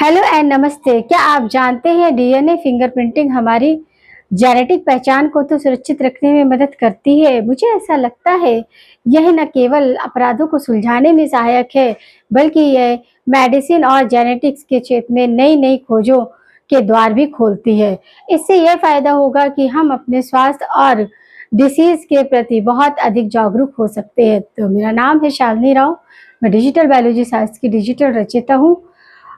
Hello and नमस्ते। क्या आप जानते हैं डीएनए फिंगरप्रिंटिंग हमारी जेनेटिक पहचान को तो सुरक्षित रखने में मदद करती है। मुझे ऐसा लगता है यह न केवल अपराधों को सुलझाने में सहायक है, बल्कि यह मेडिसिन और जेनेटिक्स के क्षेत्र में नई नई खोजों के द्वार भी खोलती है। इससे यह फायदा होगा कि हम अपने स्वास्थ्य और डिसीज के प्रति बहुत अधिक जागरूक हो सकते हैं। तो मेरा नाम है शालिनी राव। मैं डिजिटल बायोलॉजी साइंस की डिजिटल रचयिता हूँ।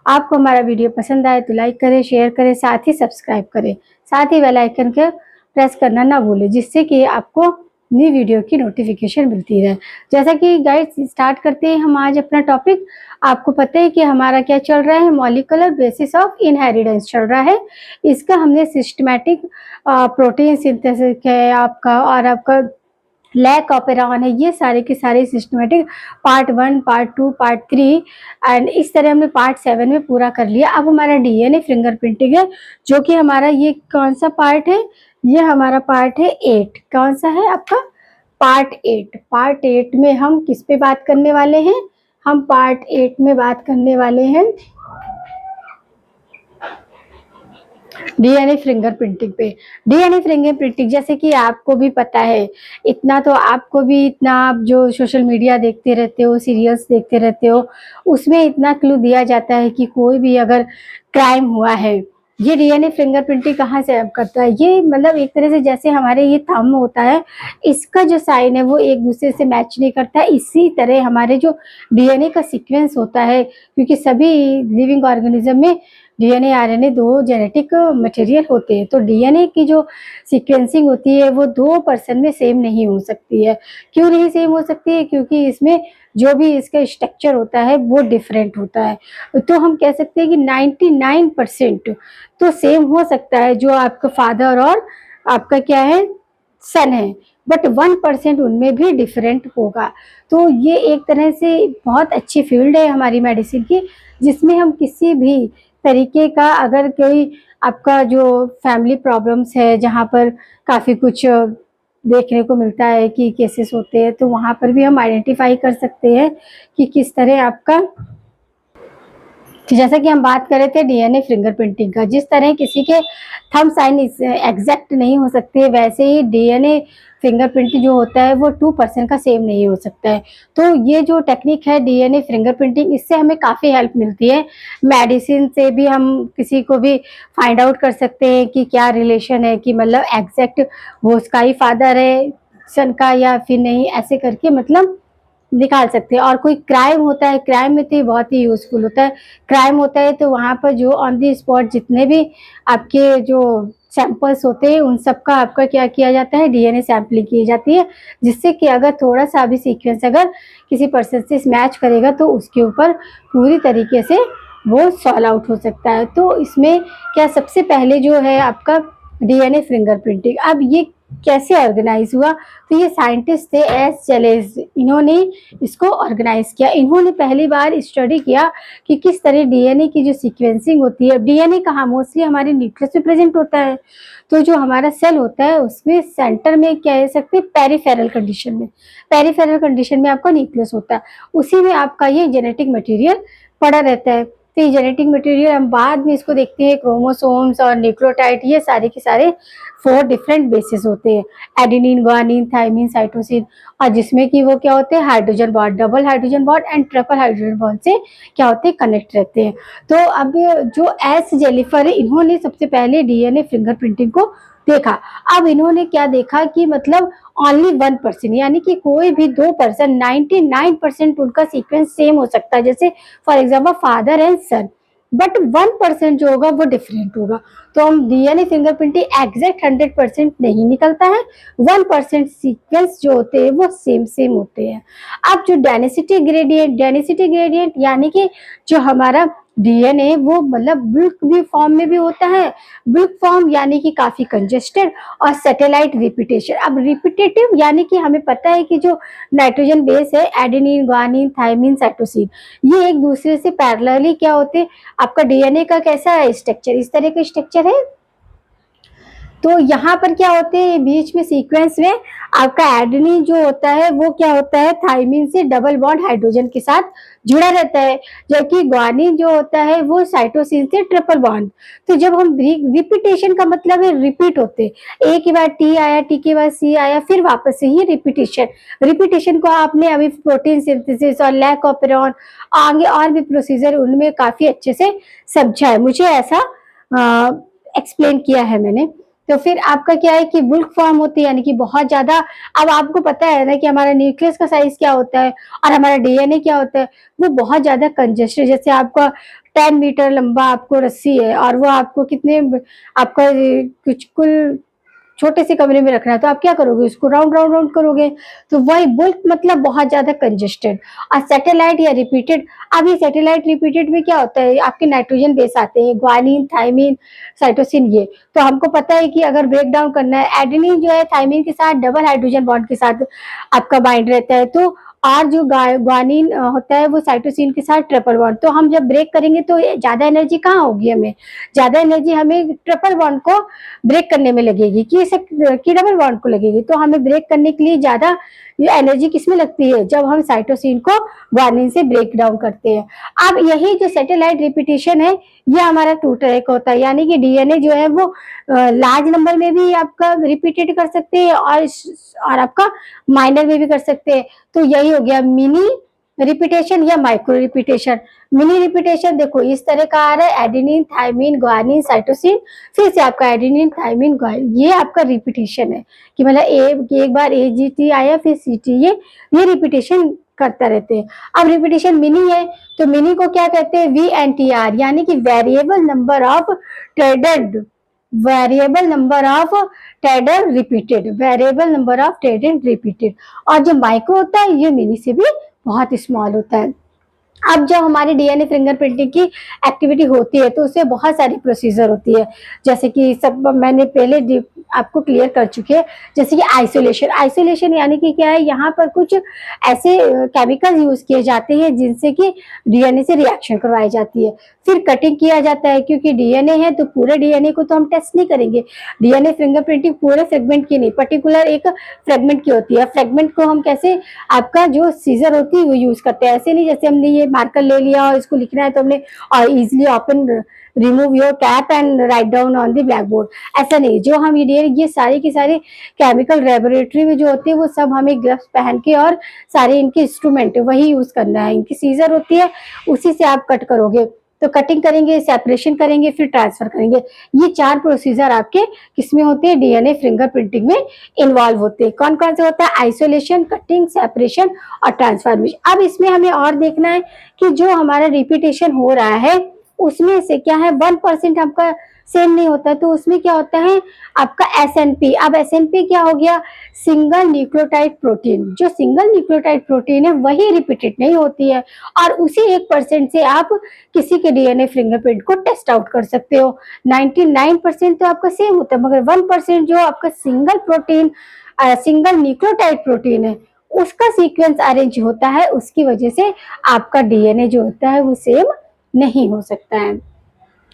आपको हमारा वीडियो पसंद आए तो लाइक करें, शेयर करें, साथ ही सब्सक्राइब करें। साथ ही बेल आइकन को प्रेस करना ना भूलें, जिससे कि आपको नई वीडियो की नोटिफिकेशन मिलती रहे। जैसा कि गाइस स्टार्ट करते हैं हम आज अपना टॉपिक। आपको पता है कि हमारा क्या चल रहा है, मॉलिक्यूलर बेसिस ऑफ इनहेरिटेंस चल रहा है। इसका हमने सिस्टमैटिक प्रोटीन सिंथेसिस है आपका, और आपका लैक ऑपेरॉन है, ये सारे के सारे systematic part 1, part 2, part 3 and इस तरह हमने पार्ट 7 में पूरा कर लिया। अब हमारा डीएनए फिंगरप्रिंटिंग है, जो कि हमारा ये कौन सा पार्ट है, ये हमारा पार्ट है 8। कौन सा है आपका? पार्ट 8। पार्ट 8 में हम किस पे बात करने वाले हैं? हम पार्ट 8 में बात करने वाले हैं डीएनए फिंगरप्रिंटिंग पे। डीएनए फिंगरप्रिंटिंग जैसे कि आपको भी पता है, इतना तो आपको भी, इतना आप जो सोशल मीडिया देखते रहते हो, सीरियल्स देखते रहते हो, उसमें इतना क्लू दिया जाता है कि कोई भी अगर क्राइम हुआ है, ये डीएनए फिंगरप्रिंटिंग कहाँ से अब करता है? ये मतलब एक तरह से जैसे हमारे ये थंब होता है, इसका जो साइन है वो एक दूसरे से मैच नहीं करता है। इसी तरह हमारे जो डीएनए का सीक्वेंस होता है, क्योंकि सभी लिविंग ऑर्गेनिज्म में डीएनए आरएनए दो जेनेटिक मटेरियल होते हैं, तो डीएनए की जो सीक्वेंसिंग होती है वो दो पर्सन में सेम नहीं हो सकती है। क्यों नहीं सेम हो सकती है? क्योंकि इसमें जो भी इसका स्ट्रक्चर होता है वो डिफरेंट होता है। तो हम कह सकते हैं कि 99% तो सेम हो सकता है, जो आपका फादर और आपका क्या है, सन है, बट 1% उनमें भी डिफरेंट होगा। तो ये एक तरह से बहुत अच्छी फील्ड है हमारी मेडिसिन की, जिसमें हम किसी भी तरीके का, अगर कोई आपका जो फैमिली प्रॉब्लम्स है, जहाँ पर काफ़ी कुछ देखने को मिलता है कि केसेस होते हैं, तो वहाँ पर भी हम आइडेंटिफाई कर सकते हैं कि किस तरह आपका, जैसा कि हम बात कर रहे थे डीएनए फिंगरप्रिंटिंग का, जिस तरह किसी के थंब साइन एग्जैक्ट नहीं हो सकते, वैसे ही डीएनए फिंगरप्रिंटिंग जो होता है वो 2% का सेम नहीं हो सकता है। तो ये जो टेक्निक है डीएनए फिंगरप्रिंटिंग, इससे हमें काफ़ी हेल्प मिलती है। मेडिसिन से भी हम किसी को भी फाइंड आउट कर सकते हैं कि क्या रिलेशन है, कि मतलब एग्जैक्ट वो उसका ही फादर है सन का या फिर नहीं, ऐसे करके मतलब निकाल सकते हैं। और कोई क्राइम होता है, क्राइम में तो ये बहुत ही यूज़फुल होता है। क्राइम होता है तो वहाँ पर जो ऑन द स्पॉट जितने भी आपके जो सैंपल्स होते हैं, उन सब का आपका क्या किया जाता है, डीएनए सैंपलिंग की जाती है, जिससे कि अगर थोड़ा-सा भी सीक्वेंस अगर किसी पर्सन से मैच करेगा तो उसके ऊपर पूरी तरीके से वो सॉल्व आउट हो सकता है। तो इसमें क्या, सबसे पहले जो है आपका डीएनए फिंगरप्रिंटिंग, अब ये कैसे ऑर्गेनाइज हुआ? तो ये साइंटिस्ट थे एस चेलेस, इन्होंने इसको ऑर्गेनाइज किया। इन्होंने पहली बार स्टडी किया कि किस तरह डीएनए की जो सीक्वेंसिंग होती है, डीएनए कहाँ, मोस्टली हमारे न्यूक्लियस में प्रेजेंट होता है। तो जो हमारा सेल होता है उसमें सेंटर में कह सकते हैं पेरिफेरल कंडीशन में, पेरिफेरल कंडीशन में आपका न्यूक्लियस होता है, उसी में आपका ये जेनेटिक मटेरियल पड़ा रहता है। तो ये जेनेटिक मटेरियल हम बाद में इसको देखते हैं, क्रोमोसोम्स और न्यूक्लियोटाइड, ये सारे के सारे 4 डिफरेंट बेसिस होते हैं, एडेनिन, गुआनिन, थाइमिन, साइटोसिन, और जिसमें कि वो क्या होते हैं, hydrogen bond, double hydrogen bond and triple hydrogen bond से क्या होते हैं, कनेक्ट रहते हैं। तो अब जो एस जेलिफर है, इन्होंने सबसे पहले डीएनए फिंगरप्रिंटिंग को देखा। अब इन्होंने क्या देखा कि मतलब ओनली 1%, यानी कि कोई भी 2%, 99% उनका सीक्वेंस सेम हो सकता है, जैसे for example father and son, but 1% जो होगा वो डिफरेंट होगा। तो हम डीएनए फिंगरप्रिंटिंग एग्जैक्ट 100% नहीं निकलता है, 1% सीक्वेंस जो होते हैं वो सेम सेम होते हैं। अब जो डेंसिटी ग्रेडियंट, डेंसिटी ग्रेडियंट यानी कि जो हमारा डीएनए वो मतलब बुल्क भी फॉर्म में भी होता है, बुल्क फॉर्म यानी कि काफी कंजेस्टेड, और सैटेलाइट रिपीटेशन। अब रिपीटेटिव यानी कि हमें पता है कि जो नाइट्रोजन बेस है, एडेनिन, गुआनिन, थाइमिन, साइटोसिन, ये एक दूसरे से पैरेलली क्या होते हैं, आपका डीएनए का कैसा है स्ट्रक्चर, इस तरह का स्ट्रक्चर है। तो यहाँ पर क्या होते हैं, बीच में सीक्वेंस में आपका एडेनिन जो होता है वो क्या होता है, थाइमिन से डबल बॉन्ड हाइड्रोजन के साथ जुड़ा रहता है, जबकि ग्वानिन जो होता है वो साइटोसिन से ट्रिपल बॉन्ड। तो जब हम रिपीटेशन का मतलब है रिपीट होते, ए के बाद टी आया, टी के बाद सी आया, फिर वापस से ही रिपीटेशन। रिपीटेशन को आपने अभी प्रोटीन सिंथेसिस और लैक ऑपेरॉन आगे और भी प्रोसीजर उनमें काफी अच्छे से समझा है, मुझे ऐसा एक्सप्लेन किया है मैंने। तो फिर आपका क्या है कि बुल्क फॉर्म होती है, यानी कि बहुत ज्यादा। अब आपको पता है ना कि हमारा न्यूक्लियस का साइज क्या होता है और हमारा डीएनए क्या होता है, वो बहुत ज्यादा कंजेस्टेड। जैसे आपका 10 मीटर लंबा आपको रस्सी है और वो आपको कितने, आपका कुछ कुल छोटे से कमरे में रखना है, तो आप क्या करोगे, उसको राउंड राउंड राउंड करोगे। तो वही बुल्क मतलब बहुत ज्यादा कंजेस्टेड। और सैटेलाइट या रिपीटेड, अब ये सैटेलाइट रिपीटेड में क्या होता है, आपके नाइट्रोजन बेस आते हैं, ग्वानिन, थाइमिन, साइटोसिन। ये तो हमको पता है कि अगर ब्रेक डाउन करना है, एडेनिन जो है थाइमिन के साथ डबल हाइड्रोजन बॉन्ड के साथ आपका बाइंड रहता है, तो और जो ग्वानिन होता है वो साइटोसिन के साथ ट्रिपल बॉन्ड। तो हम जब ब्रेक करेंगे तो ज्यादा एनर्जी कहाँ होगी, हमें ज्यादा एनर्जी हमें ट्रिपल बॉन्ड को ब्रेक करने में लगेगी कि डबल बॉन्ड को लगेगी। तो हमें ब्रेक करने के लिए ज्यादा एनर्जी किसमें लगती है, जब हम साइटोसिन को ग्वानिन से ब्रेक डाउन करते हैं। अब यही जो सैटेलाइट रिपीटेशन है, ये हमारा 2 तरह का होता है, यानी कि डीएनए जो है वो लार्ज नंबर में भी आपका रिपीटेड कर सकते हैं और आपका माइनर में भी कर सकते हैं। तो यही हो गया मिनी रिपीटेशन या माइक्रो रिपीटेशन। मिनी रिपीटेशन देखो इस तरह का आ रहा है, एडेनिन, थाइमिन, ग्वानिन, साइटोसिन, फिर से आपका एडेनिन, थाइमिन, ग्वानिन, ये आपका रिपीटेशन है कि मतलब एक बार एजीटी आया फिर सीटी, ये रिपीटेशन करता रहते हैं। अब रिपीटेशन मिनी है, तो मिनी को क्या कहते हैं, VNTR, यानी कि variable number of traded, variable number of traded repeated, variable number of traded repeated. और जो माइक्रो होता है ये मिनी से भी बहुत स्मॉल होता है। अब जब हमारी डीएनए फिंगरप्रिंटिंग की एक्टिविटी होती है तो उससे बहुत सारी प्रोसीजर होती है, जैसे कि सब मैंने पहले आपको क्लियर कर चुके हैं। जैसे कि आइसोलेशन, आइसोलेशन यानी कि क्या है, यहाँ पर कुछ ऐसे केमिकल यूज किए जाते हैं जिनसे कि डीएनए से रिएक्शन करवाई जाती है। फिर कटिंग किया जाता है, क्योंकि डीएनए है तो पूरे डीएनए को तो हम टेस्ट नहीं करेंगे, डीएनए फिंगरप्रिंटिंग पूरे फ्रेगमेंट की नहीं, पर्टिकुलर एक फ्रेगमेंट की होती है। फ्रेगमेंट को हम कैसे, आपका जो सीजर होती है वो यूज करते हैं, ऐसे नहीं जैसे हमने ये मार्कर ले लिया और इसको लिखना है तो हमने easily open remove your cap and write down on the black board, ऐसा नहीं। जो हम ये सारी की सारी केमिकल लेबोरेटरी में जो होते हैं वो सब हमें ग्लव्स पहन के और सारे इनके इंस्ट्रूमेंट वही यूज करना है, इनकी सीजर होती है उसी से आप कट करोगे। तो कटिंग करेंगे, सेपरेशन करेंगे, फिर ट्रांसफर करेंगे। ये 4 प्रोसीजर आपके किसमें होते हैं, डीएनए फिंगरप्रिंटिंग में इन्वॉल्व होते हैं। कौन कौन से होता है, आइसोलेशन, कटिंग, सेपरेशन और ट्रांसफॉर्मेशन। अब इसमें हमें और देखना है कि जो हमारा रिपीटेशन हो रहा है उसमें से क्या है 1% आपका सेम नहीं होता, तो उसमें क्या होता है आपका SNP। अब SNP क्या हो गया, सिंगल न्यूक्लियोटाइड प्रोटीन। जो सिंगल न्यूक्लियोटाइड प्रोटीन है वही रिपीटेड नहीं होती है, और उसी 1% से आप किसी के डीएनए फिंगरप्रिंट को टेस्ट आउट कर सकते हो। 99% तो आपका सेम होता है, मगर 1% जो आपका single protein, single nucleotide protein है उसका सीक्वेंस अरेंज होता है, उसकी वजह से आपका डीएनए जो होता है वो सेम नहीं हो सकता है।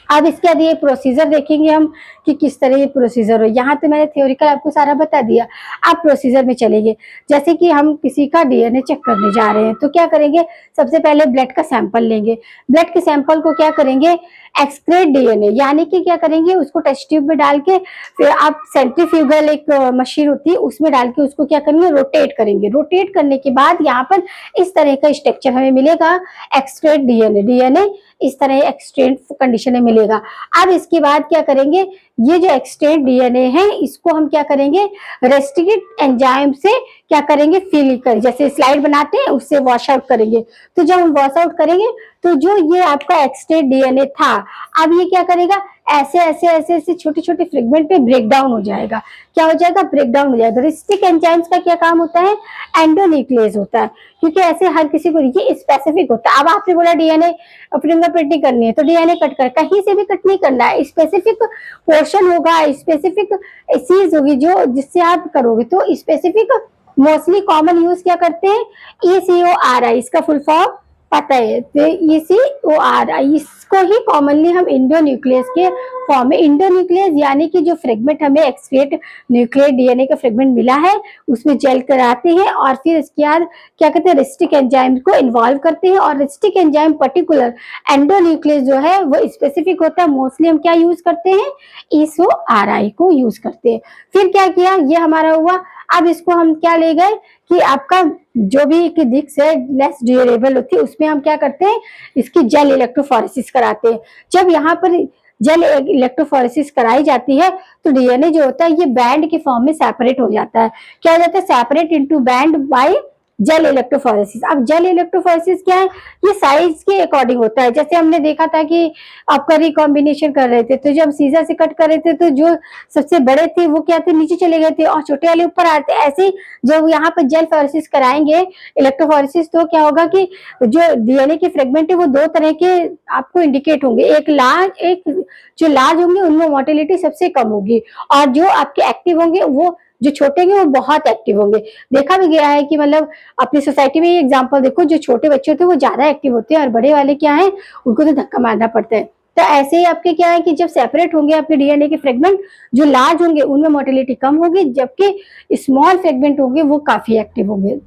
अब इसके बाद ये प्रोसीजर देखेंगे हम कि किस तरह ये प्रोसीजर हो। यहाँ तो मैंने थ्योरिकल आपको सारा बता दिया, आप प्रोसीजर में चलेंगे। जैसे कि हम किसी का डीएनए चेक करने जा रहे हैं तो क्या करेंगे, सबसे पहले ब्लड का सैंपल लेंगे। ब्लड के सैंपल को क्या करेंगे, एक्सक्रेट डीएनए, यानी कि क्या करेंगे उसको टेस्ट ट्यूब में डाल के, फिर आप सेंट्रीफ्यूगल एक मशीन होती है उसमें डाल के उसको क्या करेंगे, रोटेट करेंगे। रोटेट करने के बाद यहाँ पर इस तरह का स्ट्रक्चर हमें मिलेगा, एक्सक्रेट डीएनए। डीएनए इस तरह एक्सटेंट कंडीशन में मिलेगा। अब इसके बाद क्या करेंगे, ये जो एक्सटेंट डीएनए है इसको हम क्या करेंगे, रेस्ट्रिक्टेड एंजाइम से क्या करेंगे, फिल कर, जैसे स्लाइड बनाते हैं उससे वॉश आउट करेंगे। तो जब हम वॉश आउट करेंगे तो जो ये आपका एक्सटेंट डीएनए था, अब ये क्या करेगा, ऐसे ऐसे ऐसे ऐसे छोटे छोटे फ्रेगमेंट पे ब्रेक डाउन हो जाएगा। क्या हो जाएगा, ब्रेक डाउन हो जाएगा। रेस्ट्रिक्टेड एंजाइम्स का क्या काम होता है, एंडोन्यूक्लियस होता है, क्योंकि ऐसे हर किसी को ये स्पेसिफिक होता है। अब आपने बोला डीएनए फिंगरप्रिंटिंग करनी है तो डीएनए कट कर, कहीं से भी कट नहीं करना है, स्पेसिफिक पोर्शन होगा, स्पेसिफिक चीज होगी जो जिससे आप करोगे। तो स्पेसिफिक मोस्टली कॉमन यूज क्या करते हैं, ECORI, इसका फुल फॉर्म पता है। तो इसी वो आ रहा है, इसको ही कॉमनली हम इंडोन्यूक्लियस के फॉर्म में, इंडोन्यूक्लियस यानी कि जो फ्रेगमेंट हमें एक्सक्रीट न्यूक्लियर डीएनए का फ्रेगमेंट मिला है उसमें जेल कराते हैं और फिर इसके बाद क्या कहते हैं रिस्टिक एंजाइम को इन्वॉल्व करते हैं। और रिस्टिक एंजाइम पर्टिकुलर एंडोन्यूक्लियस जो है वो स्पेसिफिक होता है। मोस्टली हम क्या यूज करते हैं, ESO-RI को यूज करते हैं। फिर क्या किया, ये हमारा हुआ। अब इसको हम क्या ले गए कि आपका जो भी डिस्क है लेस ड्यूरेबल होती है उसमें हम क्या करते हैं, इसकी जेल इलेक्ट्रोफोरेसिस कराते हैं। जब यहाँ पर जेल इलेक्ट्रोफोरेसिस कराई जाती है तो डीएनए जो होता है ये बैंड के फॉर्म में सेपरेट हो जाता है। क्या हो जाता है, separate into band by gel electrophoresis. अब जेल इलेक्ट्रोफोरेसिस क्या है, ये साइज के अकॉर्डिंग होता है। जैसे हमने देखा था कि आपका रिकॉम्बिनेशन कर रहे थे तो जब सीजर से कट कर रहे थे तो जो सबसे बड़े थे वो क्या थे, नीचे चले गए थे और छोटे वाले ऊपर आते। ऐसे जब यहाँ पर जेल फोरेसिस कराएंगे इलेक्ट्रोफोरेसिस तो क्या होगा कि जो डीएनए के फ्रेगमेंट है वो दो तरह के आपको इंडिकेट होंगे। एक लार्ज, एक जो लार्ज होंगे उनमें मोर्टेलिटी सबसे कम होगी और जो आपके एक्टिव होंगे वो जो छोटे होंगे वो बहुत एक्टिव होंगे। देखा भी गया है कि मतलब अपनी सोसाइटी में ये एग्जांपल देखो, जो छोटे बच्चे होते हैं वो ज्यादा एक्टिव होते हैं और बड़े वाले क्या है उनको तो धक्का मारना पड़ता है। तो ऐसे ही आपके क्या है कि जब सेपरेट होंगे आपके डीएनए के फ्रेगमेंट, जो लार्ज होंगे उनमें मोर्टेलिटी कम होगी जबकि स्मॉल फ्रेगमेंट होंगे वो काफी एक्टिव होंगे।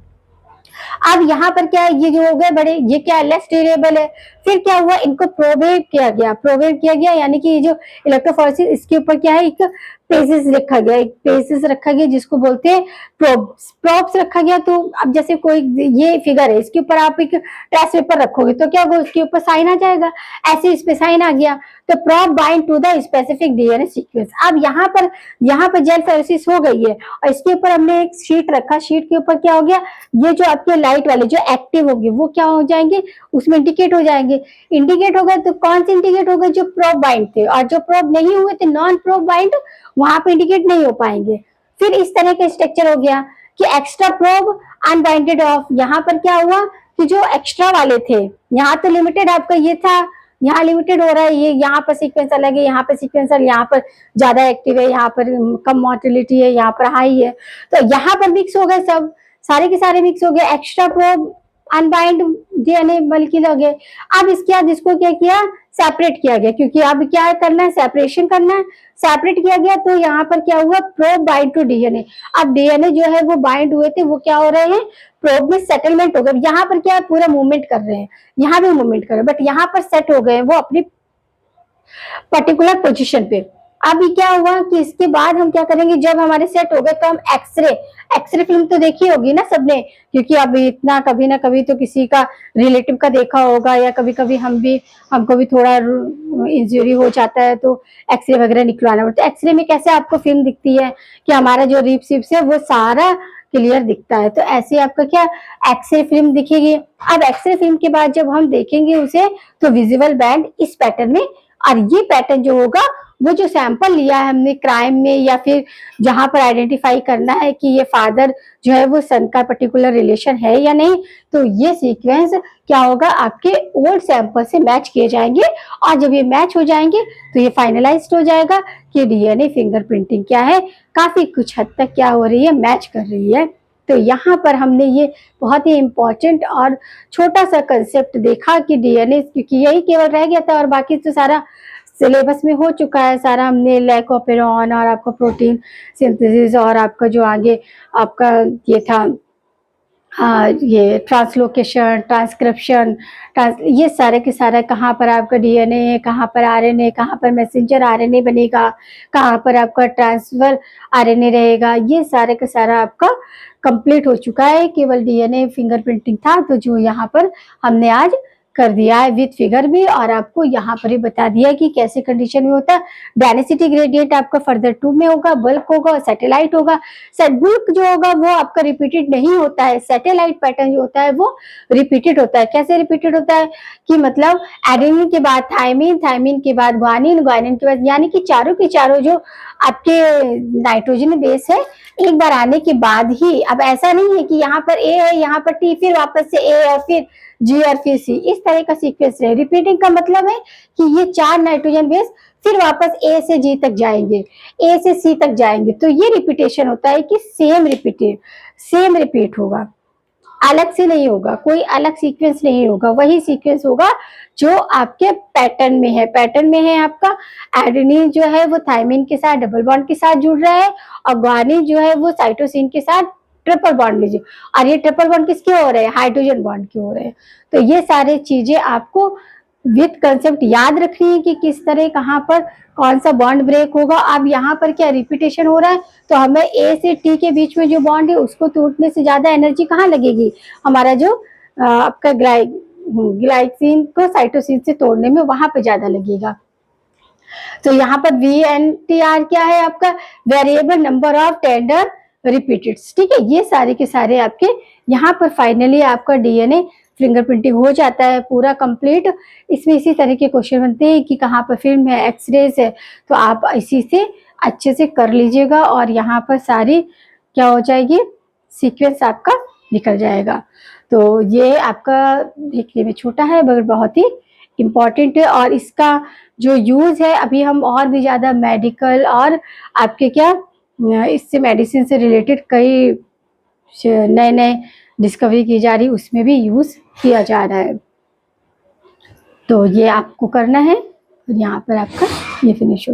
अब यहाँ पर क्या है, ये जो हो गए बड़े, ये क्या है लेस ड्यूरेबल है। फिर क्या हुआ, इनको प्रोवेव किया गया, प्रोवेव किया गया यानी कि ये जो इलेक्ट्रोफोरेसिस इसके ऊपर क्या है, एक पेजेस रखा गया, एक पेजेस रखा गया जिसको बोलते हैं प्रोब्स, प्रोब्स रखा गया। तो अब जैसे कोई ये फिगर है इसके ऊपर आप एक टेस्ट पेपर रखोगे तो क्या होगा, उसके ऊपर साइन आ जाएगा, ऐसे इस पे साइन आ गया तो probe bind to the specific DNA sequence. अब यहाँ पर जेल फोरेसिस हो गई है और इसके ऊपर हमने एक शीट रखा, शीट के ऊपर क्या हो गया, ये जो आपके लाइट वाले जो एक्टिव होंगे वो क्या हो जाएंगे, उसमें इंडिकेट हो जाएंगे। इंडिकेट हो गए तो कौन से इंडिकेट हो गए, जो प्रोब बाइंड थे, और जो प्रोब नहीं हुए थे नॉन प्रोब बाइंड वहां पे इंडिकेट नहीं हो पाएंगे। फिर इस तरह का स्ट्रक्चर हो गया कि एक्स्ट्रा प्रोब अनबाइंडेड ऑफ। यहाँ पर क्या हुआ कि जो एक्स्ट्रा वाले थे, यहाँ तो लिमिटेड आपका ये था, यहाँ लिमिटेड हो रहा है, ये यहाँ पर सीक्वेंस अलग है, यहाँ पर सीक्वेंस अलग, यहाँ पर ज्यादा एक्टिव है, यहाँ पर कम मोर्टिलिटी है, यहाँ पर हाई है। तो यहाँ पर मिक्स हो गए, सब सारे के सारे मिक्स हो गए, extra probe unbind DNA molecule हो गए। अब इसके बाद इसको क्या किया, सेपरेट किया गया, क्योंकि अब क्या करना है, सेपरेशन करना है। सेपरेट किया गया तो यहाँ पर क्या हुआ, प्रोब बाइंड टू डीएनए। अब डीएनए जो है वो बाइंड हुए थे, वो क्या हो रहे हैं, प्रोब में सेटलमेंट हो गए। यहाँ पर क्या है, पूरा मूवमेंट कर रहे हैं, यहाँ भी मूवमेंट कर रहे हैं, बट यहाँ पर सेट हो गए वो अपनी पर्टिकुलर पोजीशन पे। अब क्या हुआ कि इसके बाद हम क्या करेंगे, जब हमारे सेट हो गए तो हम एक्सरे फिल्म तो देखी होगी ना सबने, क्योंकि अब इतना कभी ना कभी तो किसी का रिलेटिव का देखा होगा, या कभी कभी हमको भी थोड़ा इंजरी हो जाता है तो एक्सरे वगैरह निकलवाना पड़ता है। एक्सरे में कैसे आपको फिल्म दिखती है कि हमारा जो रिप सिप्स है वो सारा क्लियर दिखता है, तो ऐसे आपका क्या एक्सरे फिल्म दिखेगी। अब एक्सरे फिल्म के बाद जब हम देखेंगे उसे तो विजिबल बैंड इस पैटर्न में, और ये पैटर्न जो होगा वो जो सैंपल लिया है हमने क्राइम में या फिर जहां पर आइडेंटिफाई करना है कि ये फादर जो है वो सन का पर्टिकुलर रिलेशन है या नहीं, तो ये सीक्वेंस क्या होगा, आपके ओल्ड सैंपल से मैच किए जाएंगे। और जब ये मैच हो जाएंगे तो ये फाइनलाइज्ड हो जाएगा कि डीएनए फिंगरप्रिंटिंग क्या है, काफी कुछ हद तक क्या हो रही है, मैच कर रही है। तो यहाँ पर हमने ये बहुत ही इम्पोर्टेंट और छोटा सा कंसेप्ट देखा कि डीएनए, क्योंकि यही केवल रह गया था और बाकी तो सारा सिलेबस में हो चुका है सारा। हमने लैकोपेरॉन और आपका प्रोटीन सिंथेसिस और आपका जो आगे आपका ये था ये ट्रांसलोकेशन, ट्रांसक्रिप्शन, ये सारे के सारे कहाँ पर आपका डीएनए, कहाँ पर आरएनए, कहाँ पर मैसेंजर आरएनए बनेगा, कहाँ पर आपका ट्रांसफर आरएनए रहेगा, ये सारे का सारा आपका कंप्लीट हो चुका है। केवल डीएनए फिंगरप्रिंटिंग था तो जो यहाँ पर हमने आज कर दिया है विथ फिगर भी, और आपको यहाँ पर ही बता दिया कि कैसे कंडीशन में होता है। डेंसिटी ग्रेडियंट आपका फर्दर 2 में होगा, बल्क होगा और सैटेलाइट होगा। बल्क जो होगा वो आपका रिपीटेड नहीं होता है, सैटेलाइट पैटर्न जो होता है वो रिपीटेड होता है। कैसे रिपीटेड होता है कि मतलब एडेनिन के बाद थायमिन, थायमिन के बाद ग्वानिन, ग्वानिन के बाद, यानी कि चारों के चारों जो आपके नाइट्रोजन बेस है एक बार आने के बाद ही, अब ऐसा नहीं है कि यहाँ पर ए है, यहाँ पर टी, फिर वापस से ए और फिर जी और फिर सी, इस तरह का सीक्वेंस है। रिपीटिंग का मतलब है कि ये 4 नाइट्रोजन बेस फिर वापस ए से जी तक जाएंगे, ए से सी तक जाएंगे, तो ये रिपीटेशन होता है कि सेम रिपीट होगा। अलग से नहीं होगा, कोई अलग सीक्वेंस नहीं होगा, वही सीक्वेंस होगा जो आपके पैटर्न में है। पैटर्न में है आपका एडेनिन जो है वो थायमिन के साथ डबल बॉन्ड के साथ जुड़ रहा है, और ग्वानिन जो है वो साइटोसिन के साथ ट्रिपल बॉन्ड में, और ये ट्रिपल बॉन्ड किसके हो रहे हैं, हाइड्रोजन बॉन्ड के हो रहे हैं। तो ये सारे चीजें आपको विथ कंसेप्ट याद रखनी है कि किस तरह कहाँ पर कौन सा बॉन्ड ब्रेक होगा। अब यहाँ पर क्या रिपीटेशन हो रहा है, तो हमें ए से टी के बीच में जो बॉन्ड है उसको तोड़ने से ज्यादा एनर्जी कहाँ लगेगी, हमारा जो आपका ग्लाइसिन को साइटोसिन से तोड़ने में वहां पे ज्यादा लगेगा। तो यहाँ पर VNTR क्या है आपका, वेरिएबल नंबर ऑफ टेंडर रिपीटेड्स। ठीक है, ये सारे के सारे आपके यहाँ पर फाइनली आपका DNA फिंगरप्रिंटिंग हो जाता है पूरा कंप्लीट। इसमें इसी तरह के क्वेश्चन बनते हैं कि कहाँ पर फिल्म है, एक्सरेज है, तो आप इसी से अच्छे से कर लीजिएगा और यहाँ पर सारी क्या हो जाएगी, सीक्वेंस आपका निकल जाएगा। तो ये आपका देखने में छोटा है मगर बहुत ही इम्पॉर्टेंट है, और इसका जो यूज है अभी हम और भी ज्यादा मेडिकल और आपके क्या इससे मेडिसिन से रिलेटेड कई नए नए डिस्कवरी की जा रही, उसमें भी यूज किया जा रहा है। तो ये आपको करना है, और यहाँ पर आपका ये फिनिश हो